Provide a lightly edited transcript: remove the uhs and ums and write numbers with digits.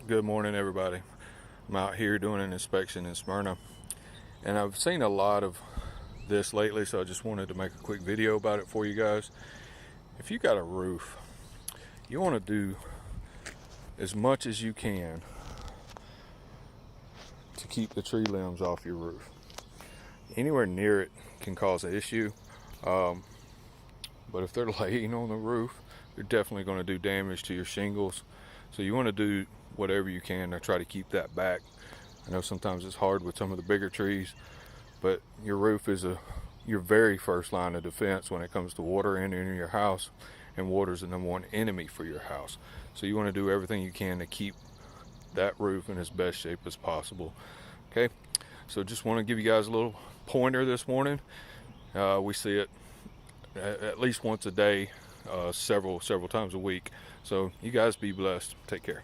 Good morning, everybody. I'm out here doing an inspection in Smyrna, and I've seen a lot of this lately, so I just wanted to make a quick video about it for you guys. If you got a roof, you want to do as much as you can to keep the tree limbs off your roof. Anywhere near it can cause an issue, but if they're laying on the roof, they're definitely going to do damage to your shingles. So you want to do whatever you can to try to keep that back. I know sometimes it's hard with some of the bigger trees, but your roof is your very first line of defense when it comes to water entering your house, and water is the number one enemy for your house. So you want to do everything you can to keep that roof in as best shape as possible. Okay, so just want to give you guys a little pointer this morning. We see it at least once a day, several times a week. So you guys be blessed. Take care.